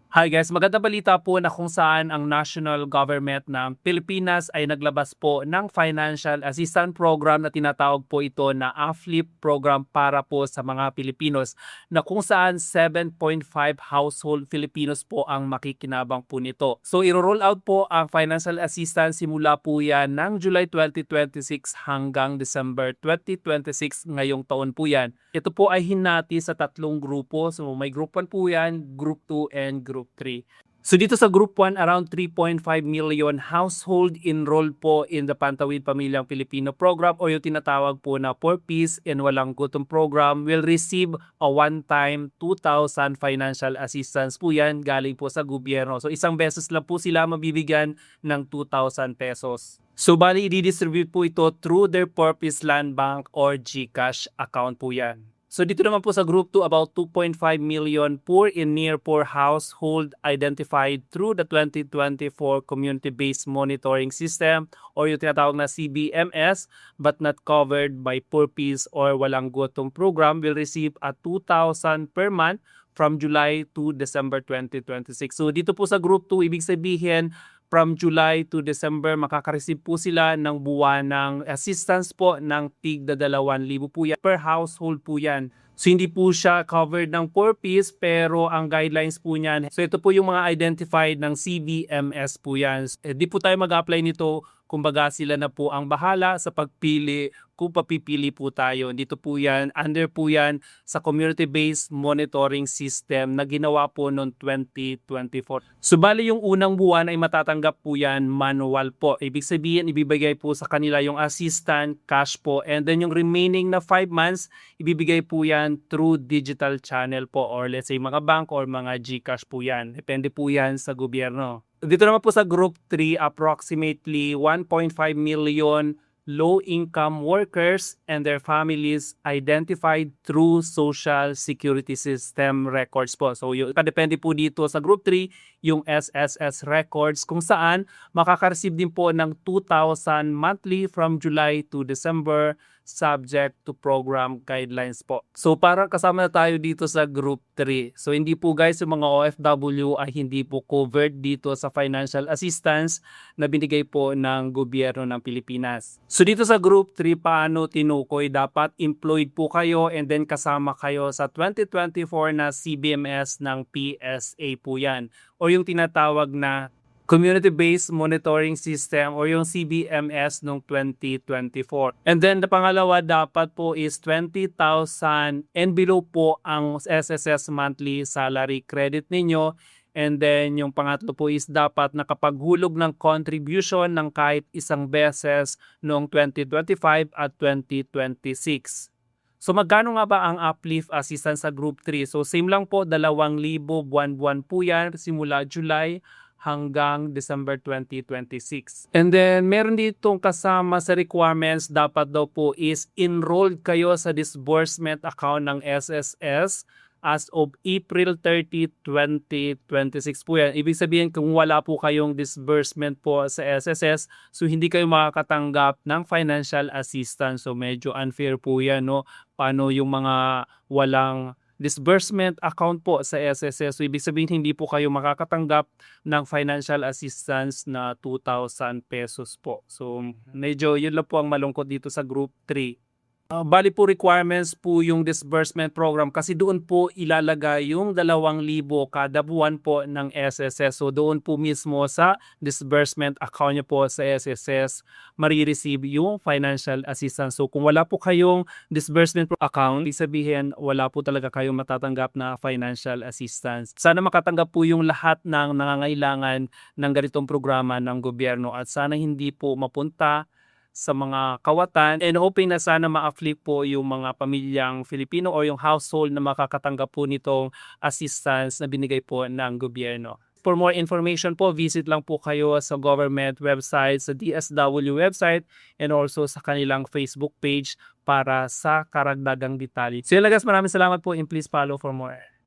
Hi guys, magandang balita po na kung saan ang national government ng Pilipinas ay naglabas po ng financial assistance program na tinatawag po ito na AFLIP program para po sa mga Pilipinos na kung saan 7.5 household Filipinos po ang makikinabang po nito. So iro-roll out po ang financial assistance simula po yan ng July 2026 hanggang December 2026 ngayong taon po yan. Ito po ay hinati sa tatlong grupo. So may group 1 po yan, group 2 and group 3. So dito sa group 1, around 3.5 million household enrolled po in the Pantawid Pamilyang Pilipino program o yung tinatawag po na Poor Peace and Walang Gutom program will receive a one-time 2,000 financial assistance po yan galing po sa gobyerno. So isang beses lang po sila mabibigyan ng 2,000 pesos. So bali i-distribute po ito through their Purpose Land Bank or GCash account po yan. So dito naman po sa group 2, about 2.5 million poor and near poor household identified through the 2024 Community-Based Monitoring System or yung tinatawag na CBMS but not covered by Poor Peace or Walang Gutom program will receive a 2,000 per month from July to December 2026. So dito po sa group 2, ibig sabihin from July to December, makaka-receive po sila ng buwanang assistance po ng tig 2,000 po yan. Per household po yan. So hindi po siya covered ng Poor Peace pero ang guidelines po niyan. So ito po yung mga identified ng CBMS po yan. Di po tayo mag-apply nito. Kumbaga sila na po ang bahala sa pagpili kung papipili po tayo. Dito po yan, under po yan sa community-based monitoring system na ginawa po noong 2024. So bali yung unang buwan ay matatanggap po yan manual po. Ibig sabihin, ibibigay po sa kanila yung assistant, cash po. And then yung remaining na 5 months, ibibigay po yan through digital channel po or let's say mga bank or mga GCash po yan. Depende po yan sa gobyerno. Dito naman po sa group 3, approximately 1.5 million low-income workers and their families identified through Social Security System records po. So yung depende po dito sa group 3, yung SSS records kung saan makaka-receive din po ng 2,000 monthly from July to December subject to program guidelines po. So parang kasama na tayo dito sa group 3. So hindi po guys yung mga OFW ay hindi po covered dito sa financial assistance na binigay po ng gobyerno ng Pilipinas. So dito sa group 3, paano tinukoy? Dapat employed po kayo and then kasama kayo sa 2024 na CBMS ng PSA po yan. O yung tinatawag na Community-Based Monitoring System or yung CBMS noong 2024. And then the pangalawa dapat po is 20,000 and below po ang SSS monthly salary credit ninyo. And then yung pangatlo po is dapat nakapaghulog ng contribution ng kahit isang beses noong 2025 at 2026. So magkano nga ba ang uplift assistance sa group 3? So same lang po, 2,000 buwan-buwan po yan simula July hanggang December 2026. And then meron ditong kasama sa requirements dapat daw po is enrolled kayo sa disbursement account ng SSS as of April 30, 2026 po yan. Ibig sabihin kung wala po kayong disbursement po sa SSS, so hindi kayo makakatanggap ng financial assistance. So medyo unfair po yan, no? Paano yung mga walang disbursement account po sa SSS? So ibig sabihin hindi po kayo makakatanggap ng financial assistance na 2,000 pesos po. So medyo yun lang po ang malungkot dito sa group 3. Bali po requirements po yung disbursement program kasi doon po ilalagay yung 2,000 kada buwan po ng SSS. So doon po mismo sa disbursement account nyo po sa SSS marireceive yung financial assistance. So kung wala po kayong disbursement account, ibig sabihin wala po talaga kayong matatanggap na financial assistance. Sana makatanggap po yung lahat ng nangangailangan ng ganitong programa ng gobyerno at sana hindi po mapunta sa mga kawatan and hoping na sana ma-afflict po yung mga pamilyang Filipino o yung household na makakatanggap po nitong assistance na binigay po ng gobyerno. For more information po, visit lang po kayo sa government website, sa DSW website and also sa kanilang Facebook page para sa karagdagang detalye. So yun lang guys, maraming salamat po and please follow for more.